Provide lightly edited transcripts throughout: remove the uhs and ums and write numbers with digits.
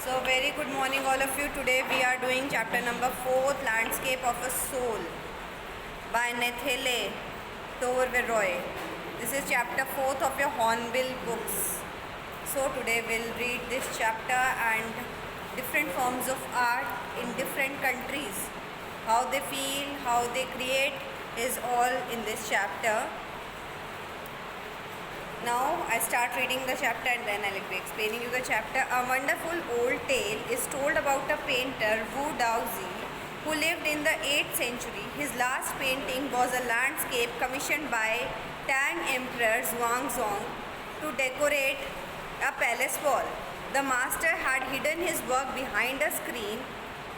So very good morning all of you. Today we are doing chapter number 4, Landscape of a Soul by Nethele Toververoy. This is chapter 4th of your Hornbill books. So today we'll read this chapter and different forms of art in different countries. How they feel, how they create is all in this chapter. Now I start reading the chapter and then I'll be explaining you the chapter. A wonderful old tale is told about a painter, Wu Daozi, who lived in the 8th century. His last painting was a landscape commissioned by Tang Emperor Xuanzong to decorate a palace wall. The master had hidden his work behind a screen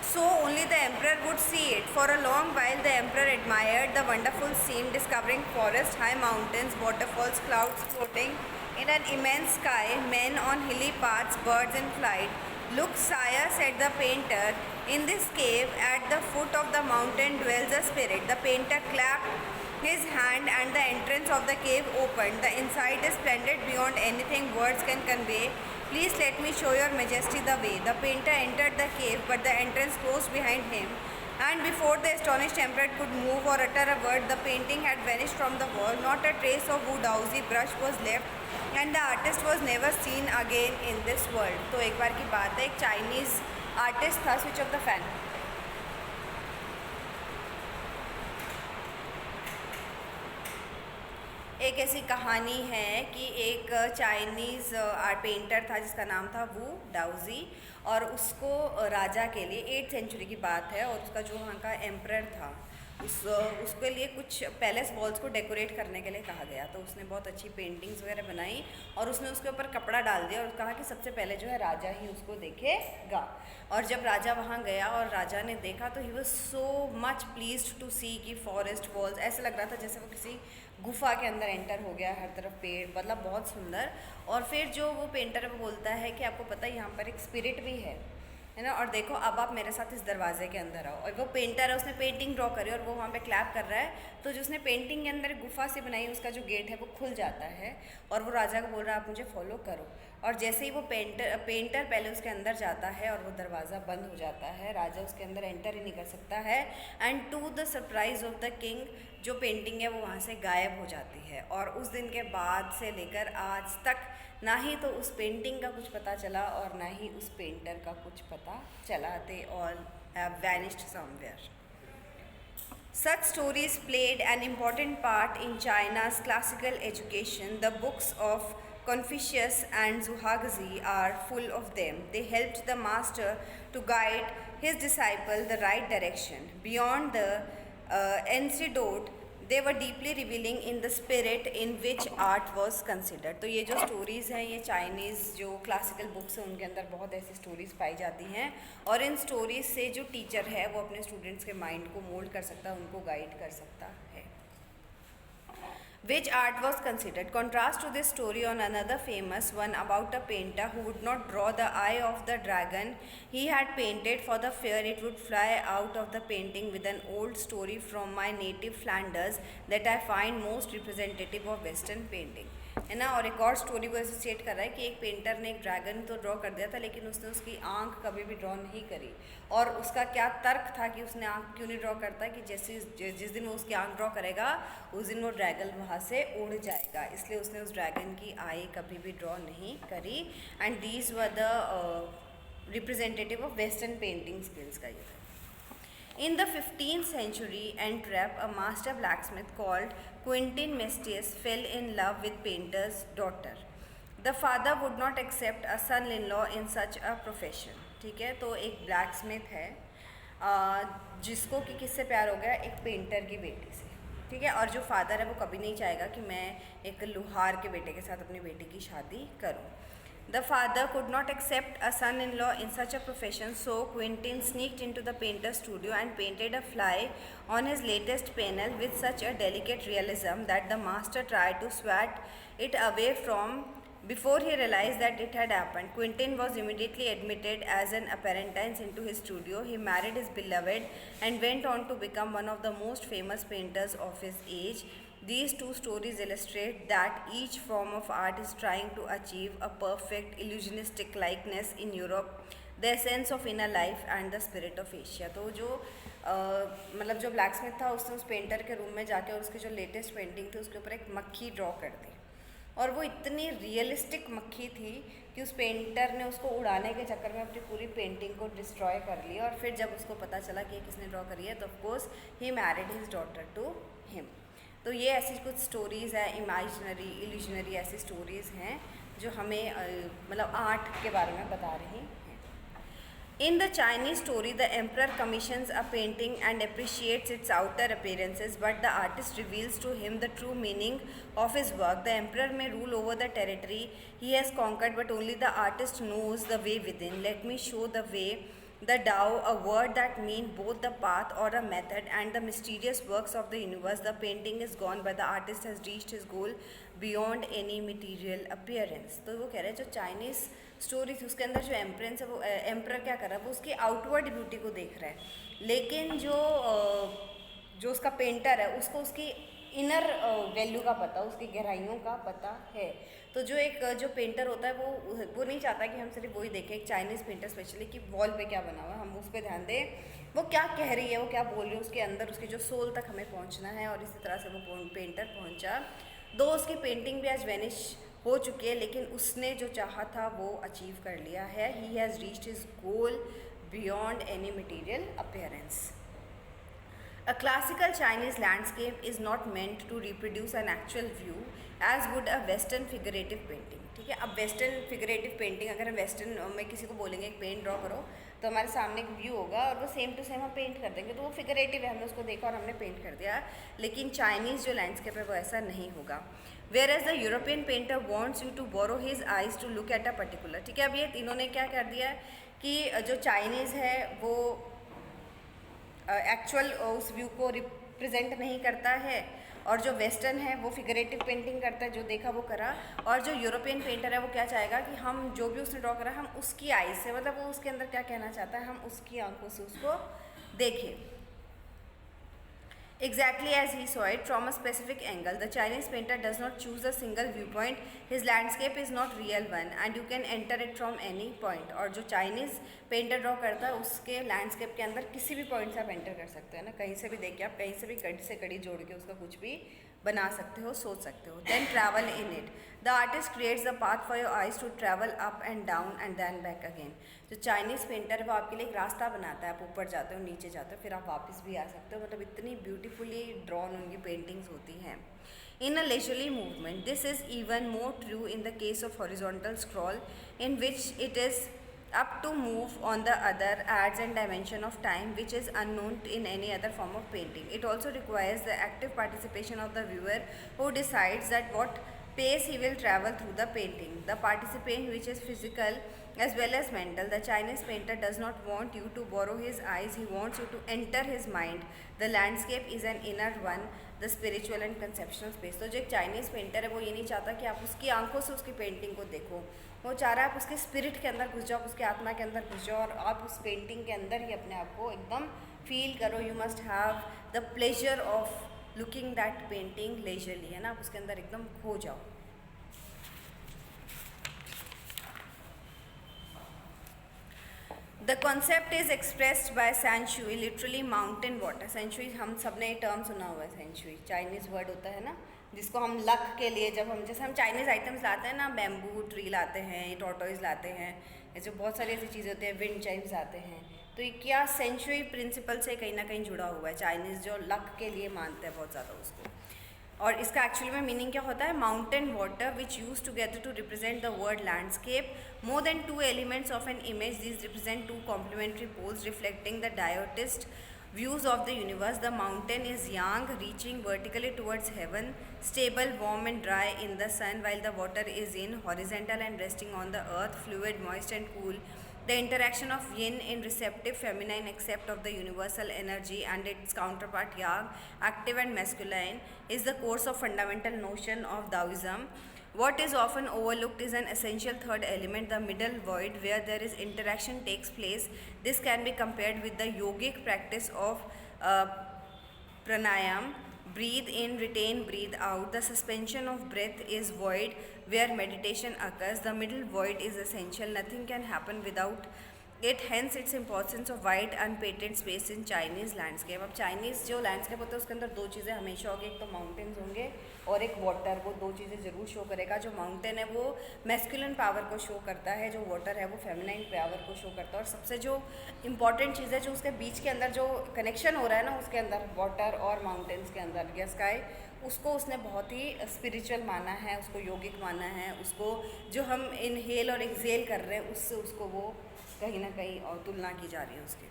so only the emperor would see it. For a long while the emperor admired the wonderful scene, discovering forests, high mountains, waterfalls, clouds floating in an immense sky, men on hilly paths, birds in flight. Look, sire, said the painter, in this cave at the foot of the mountain dwells a spirit. The painter clapped his hand and the entrance of the cave opened. The inside is splendid beyond anything words can convey. Please let me show your majesty the way. The painter entered the cave, but the entrance closed behind him, and before the astonished emperor could move or utter a word, the painting had vanished from the wall. Not a trace of Wu Daozi brush was left, and the artist was never seen again in this world. तो एक बार की बात है, एक Chinese artist था. Switch off the fan. एक ऐसी कहानी है कि एक चाइनीज़ आर्ट पेंटर था जिसका नाम था वू डाउजी, और उसको राजा के लिए 8th सेंचुरी की बात है, और उसका जो वहाँ का एम्परर था उसके लिए कुछ पैलेस वॉल्स को डेकोरेट करने के लिए कहा गया. तो उसने बहुत अच्छी पेंटिंग्स वगैरह बनाई और उसने उसके ऊपर कपड़ा डाल दिया और कहा कि सबसे पहले जो है राजा ही उसको देखेगा. और जब राजा वहाँ गया और राजा ने देखा तो he was so much pleased to see कि फॉरेस्ट वॉल्स, ऐसा लग रहा था जैसे वो किसी गुफा के अंदर एंटर हो गया, हर तरफ पेड़, मतलब बहुत सुंदर. और फिर जो वो पेंटर वो बोलता है कि आपको पता है यहाँ पर एक स्पिरिट भी है ना, और देखो अब आप मेरे साथ इस दरवाजे के अंदर आओ. और वो पेंटर है, उसने पेंटिंग ड्रॉ करी और वो वहाँ पे क्लैप कर रहा है. तो जो उसने पेंटिंग के अंदर गुफा से बनाई उसका जो गेट है वो खुल जाता है और वो राजा को बोल रहा है आप मुझे फॉलो करो. और जैसे ही वो पेंटर पहले उसके अंदर जाता है और वो दरवाज़ा बंद हो जाता है, राजा उसके अंदर एंटर ही नहीं कर सकता है. And to the surprise of the king जो पेंटिंग है वो वहाँ से गायब हो जाती है. और उस दिन के बाद से लेकर आज तक ना ही तो उस पेंटिंग का कुछ पता चला और ना ही उस पेंटर का कुछ पता चला. They all have vanished somewhere. Such stories played an important part in China's classical education. The books of Confucius and Zhuangzi are full of them. They helped the master to guide his disciple the right direction. Beyond the anecdote, they were deeply revealing in the spirit in which art was considered. तो ये जो stories हैं ये Chinese जो classical books हैं उनके अंदर बहुत ऐसी स्टोरीज़ पाई जाती हैं, और इन स्टोरीज़ से जो टीचर है वो अपने स्टूडेंट्स के माइंड को मोल्ड कर सकता है, उनको गाइड कर सकता है. Which art was considered? Contrast to this story on another famous one about a painter who would not draw the eye of the dragon he had painted for the fear it would fly out of the painting, with an old story from my native Flanders that I find most representative of Western painting. है ना. और एक और story को associate कर रहा है कि एक पेंटर ने एक ड्रैगन तो ड्रॉ कर दिया था लेकिन उसने उसकी आंख कभी भी ड्रॉ नहीं करी. और उसका क्या तर्क था कि उसने आंख क्यों नहीं ड्रॉ करता, कि जैसे जिस दिन वो उसकी आंख ड्रॉ करेगा उस दिन वो ड्रैगन वहाँ से उड़ जाएगा, इसलिए उसने उस ड्रैगन की आई कभी भी ड्रॉ नहीं करी. And these were the representative of western painting skills का ये था. In the 15th century, Antwerp, a master blacksmith called Quentin Mestius fell in love with painter's daughter. The father would not accept a son-in-law in such a profession. ठीक है, तो एक blacksmith है जिसको कि किससे प्यार हो गया, एक पेंटर की बेटी से. ठीक है, और जो फादर है वो कभी नहीं चाहेगा कि मैं एक लुहार के बेटे के साथ अपनी बेटी की शादी करूं. The father could not accept a son-in-law in such a profession, so Quentin sneaked into the painter's studio and painted a fly on his latest panel with such a delicate realism that the master tried to swat it away from before he realized that it had happened. Quentin was immediately admitted as an apprentice into his studio. He married his beloved and went on to become one of the most famous painters of his age. These two stories illustrate that each form of art is trying to achieve a perfect illusionistic likeness. In Europe, the essence of inner life and the spirit of Asia. तो जो मतलब जो black Smith था उसने उस painter के room में जाके और उसकी जो लेटेस्ट पेंटिंग थी उसके ऊपर एक मक्खी ड्रॉ कर दी, और वो इतनी रियलिस्टिक मक्खी थी कि उस पेंटर ने उसको उड़ाने के चक्कर में अपनी पूरी पेंटिंग को डिस्ट्रॉय कर लिया। और फिर जब उसको पता चला कि ये किसने ड्रॉ करी है तो of course he married his daughter to him. तो ये ऐसी कुछ स्टोरीज़ है, इमेजिनरी इल्यूजनरी ऐसी स्टोरीज़ हैं जो हमें मतलब आर्ट के बारे में बता रही हैं। In the Chinese story, the emperor commissions a painting and appreciates its outer appearances, but the artist reveals to him the true meaning of his work. The emperor may rule over the territory he has conquered, but only the artist knows the way within. Let me show the way, the Tao, a word that means both the path or a method and the mysterious works of the universe. The painting is gone, but the artist has reached his goal beyond any material appearance. तो वो कह रहे हैं जो Chinese story थी उसके अंदर जो एम्परेंस है वो एम्प्रर क्या कर रहा है, वो उसकी आउटवर्ड ब्यूटी को देख रहा है, लेकिन जो उसका पेंटर है उसको उसकी इनर वैल्यू का पता, उसकी गहराइयों का पता है। तो जो पेंटर होता है वो नहीं चाहता कि हम सिर्फ वही देखें, एक चाइनीज़ पेंटर स्पेशली कि वॉल पे क्या बना हुआ है हम उस पर ध्यान दें, वो क्या कह रही है, वो क्या बोल रही है, उसके अंदर उसकी जो सोल तक हमें पहुंचना है। और इसी तरह से वो पेंटर पहुंचा। दो उसकी पेंटिंग भी आज वेनिश हो चुकी है, लेकिन उसने जो चाहा था वो अचीव कर लिया है। He has reached his goal beyond any material appearance. A classical Chinese landscape is not meant to reproduce an actual view as would a western figurative painting। ठीक है, अब वेस्टर्न फिगरेटिव पेंटिंग, अगर हम western में किसी को बोलेंगे एक पेंट ड्रॉ करो तो हमारे सामने एक व्यू होगा और वो सेम टू सेम हम पेंट कर देंगे, तो वो फिगरेटिव है, हमने उसको देखा और हमने पेंट कर दिया। लेकिन चाइनीज़ जो लैंडस्केप है वो ऐसा नहीं होगा। Whereas the European painter wants you to borrow his eyes to look at a particular. ठीक है, अब ये इन्होंने क्या कर दिया है कि जो चाइनीज़ है वो एक्चुअल उस व्यू को रिप्रेजेंट नहीं करता है, और जो वेस्टर्न है वो फिगरेटिव पेंटिंग करता है, जो देखा वो करा। और जो यूरोपियन पेंटर है वो क्या चाहेगा कि हम जो भी उसने ड्रॉ करा हम उसकी आईज से, मतलब वो उसके अंदर क्या कहना चाहता है हम उसकी आंखों से उसको देखें। Exactly as he saw it from a specific angle. The Chinese painter does not choose a single viewpoint. His landscape is not real one and you can enter it from any point. और जो Chinese painter draw करता है उसके landscape के अंदर किसी भी point से आप एंटर कर सकते हैं ना, कहीं से भी देख के आप कहीं से भी कड़ी से कड़ी जोड़ के उसका कुछ भी बना सकते हो, सोच सकते हो। Then travel in it. The artist creates the path for your eyes to travel up and down and then back again. जो चाइनीज़ पेंटर है वो आपके लिए एक रास्ता बनाता है, आप ऊपर जाते हो नीचे जाते हो फिर आप वापस भी आ सकते हो, मतलब इतनी ब्यूटीफुली ड्रॉन उनकी पेंटिंग्स होती हैं। In a leisurely movement, this is even more true in the case of horizontal scroll, in which it is up to move on the other adds a dimension of time which is unknown in any other form of painting. It also requires the active participation of the viewer who decides that what pace he will travel through the painting. The participant which is physical as well as mental. The Chinese painter does not want you to borrow his eyes, he wants you to enter his mind. The landscape is an inner one, the spiritual and conceptual space. तो जो एक Chinese painter है वो ये नहीं चाहता कि आप उसकी आंखों से उसकी पेंटिंग को देखो, वो चाह रहा है आप उसके स्पिरिट के अंदर घुस जाओ, उसके आत्मा के अंदर घुस जाओ और आप उस पेंटिंग के अंदर ही अपने आप को एकदम फील करो। You must have the pleasure of looking that painting leisurely, है ना, आप उसके अंदर एकदम खो जाओ। The concept is expressed by Sanshui, literally mountain water. Sanshui हम सब ने टर्म सुना हुआ है, Sanshui चाइनीज़ वर्ड होता है ना, जिसको हम लक के लिए जब हम जैसे हम चाइनीज़ आइटम्स लाते हैं ना, बैम्बू ट्री लाते हैं, टॉर्टोइज लाते हैं, ऐसे बहुत सारी ऐसी चीज़ें होती हैं, विंड चाइम्स आते हैं, तो ये क्या सेंचुरी प्रिंसिपल से कहीं ना कहीं जुड़ा हुआ है। चाइनीज़ जो लक के लिए मानते हैं बहुत ज़्यादा उसको, और इसका एक्चुअली में मीनिंग क्या होता है, mountain water which use together to represent the word landscape. More than two elements of an image, this represent two complementary poles reflecting the Daoist views of the universe. The mountain is young, reaching vertically towards heaven, stable, warm and dry in the sun, while the water is in horizontal and resting on the earth, fluid, moist and cool. The interaction of yin in receptive feminine accept of the universal energy and its counterpart yang, active and masculine, is the course of fundamental notion of Taoism. What is often overlooked is an essential third element, the middle void, where there is interaction takes place. This can be compared with the yogic practice of pranayam. Breathe in, retain, breathe out. The suspension of breath is void, where meditation occurs. The middle void is essential. Nothing can happen without it hence its importance of wide unpainted space in Chinese landscape. अब Chinese जो landscape होता है उसके अंदर दो चीज़ें हमेशा होगी, एक तो माउंटेन्स होंगे और एक वाटर। वो दो चीज़ें ज़रूर शो करेगा। जो माउंटेन है वो मैस्कुलिन पावर को शो करता है, जो वाटर है वो फेमिनाइन पावर को शो करता है। और सबसे जो इम्पॉर्टेंट चीज़ है जो उसके बीच के अंदर जो कनेक्शन हो रहा है ना उसके अंदर वाटर और माउंटेन्स के अंदर या स्काई, उसको उसने बहुत ही स्पिरिचुअल माना है, उसको योगिक माना है। उसको जो हम इनहेल और एक्सेल कर रहे हैं उससे उसको वो कहीं ना कहीं और तुलना की जा रही है उसकी।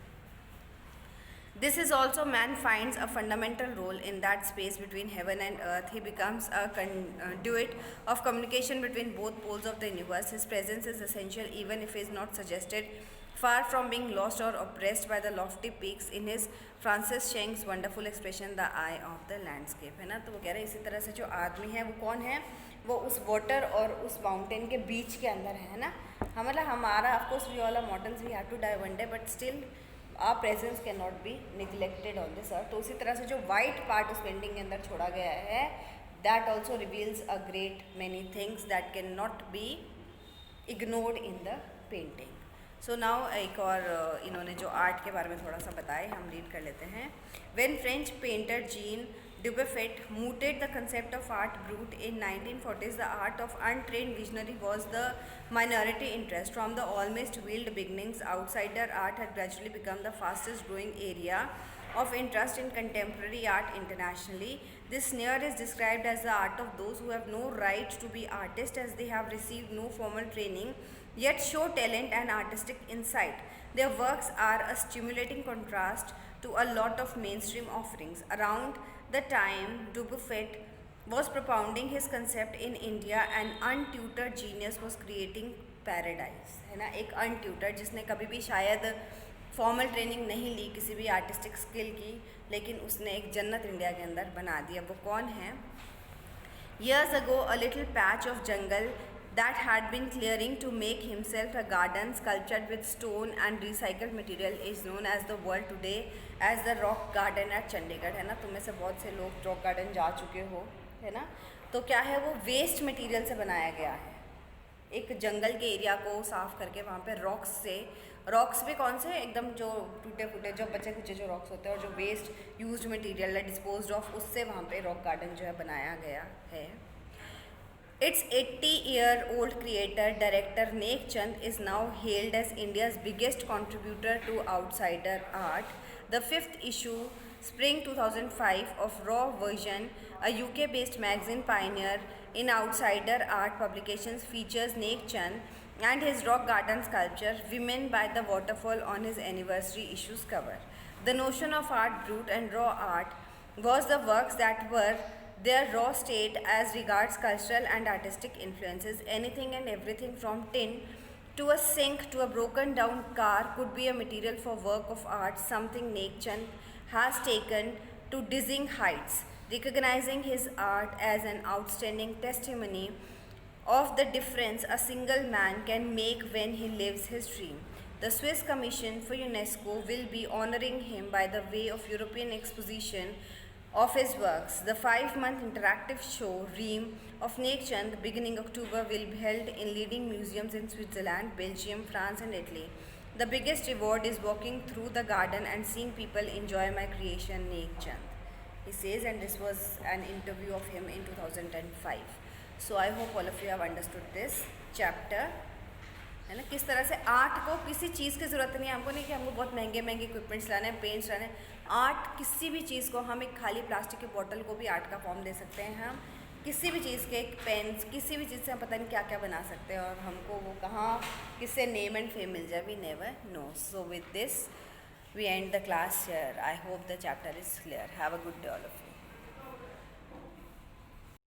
This is also man finds a fundamental role in that space between heaven and earth. He becomes a conduit of communication between both poles of the universe. His presence is essential even if he is not suggested. Far from being lost or oppressed by the lofty peaks, in his Francis Cheng's wonderful expression, the eye of the landscape, है ना। तो वो कह रहे हैं इसी तरह से जो आदमी है वो कौन है, वो उस वाटर और उस माउंटेन के बीच के अंदर है ना। हम मतलब हमारा of course we all are moderns, we have to die one day, but still our presence can not be neglected on this earth. तो उसी तरह से जो वाइट पार्ट उस पेंटिंग के अंदर छोड़ा गया है, that also reveals a great many things that can not be ignored in the painting. So now एक और इन्होंने जो आर्ट के बारे में थोड़ा सा बताया, हम रीड कर लेते हैं। When French painter gene Dubuffet mooted the concept of art brut in 1940s, the art of untrained visionary was the minority interest. From the almost wild beginnings, outsider art had gradually become the fastest growing area of interest in contemporary art internationally. This sneer is described as the art of those who have no right to be artists as they have received no formal training yet show talent and artistic insight. Their works are a stimulating contrast to a lot of mainstream offerings. Around the time Dubuffet was propounding his concept in India, an untutored genius was creating paradise, है ना। एक untutored जिसने कभी भी शायद formal training नहीं ली किसी भी आर्टिस्टिक स्किल की, लेकिन उसने एक जन्नत इंडिया के अंदर बना दिया। वो कौन है? Years ago, a little patch of jungle that had been clearing to make himself a garden sculptured with stone and recycled material is known as the world today as the Rock Garden at Chandigarh, है ना। तुम में से बहुत से लोग rock garden जा चुके हो, है ना। तो क्या है, वो वेस्ट मटेरियल से बनाया गया है। एक जंगल के एरिया को साफ़ करके वहाँ पे रॉक्स भी कौन से एकदम जो टूटे फूटे जो बचे कुचे जो रॉक्स होते हैं और जो वेस्ट यूज्ड मटेरियल है डिस्पोज्ड ऑफ, उससे वहाँ पे रॉक गार्डन जो है बनाया गया है। Its 80-year-old creator, director Nek Chand is now hailed as India's biggest contributor to outsider art. The fifth issue, Spring 2005 of Raw Version, a UK-based magazine pioneer in outsider art publications, features Nek Chand and his rock garden sculpture, Women by the Waterfall, on his anniversary issue's cover. The notion of art brut and raw art was the works that were their raw state as regards cultural and artistic influences. Anything and everything from tin to a sink to a broken down car could be a material for work of art, something Nek Chand has taken to dizzying heights, recognizing his art as an outstanding testimony of the difference a single man can make when he lives his dream. The Swiss Commission for UNESCO will be honoring him by the way of European exposition of his works. The 5-month interactive show Ream of Nek Chand, beginning October, will be held in leading museums in Switzerland, Belgium, France and Italy. The biggest reward is walking through the garden and seeing people enjoy my creation, Nek Chand, he says, and this was an interview of him in 2005. So I hope all of you have understood this chapter, है ना। किस तरह से art को किसी चीज़ की ज़रूरत नहीं है, हमको नहीं कि हमको बहुत महंगे महंगे इक्विपमेंट्स लाने हैं, पेंट्स लाने हैं। आर्ट किसी भी चीज़ को, हम एक खाली प्लास्टिक की बोतल को भी आर्ट का फॉर्म दे सकते हैं। हम किसी भी चीज़ के, एक पेन्स, किसी भी चीज़ से हम पता नहीं क्या क्या बना सकते हैं और हमको वो कहाँ किससे नेम एंड फेम मिल जाए, we never know. So with this we end the class here. I hope the chapter is clear. Have a good day all of you.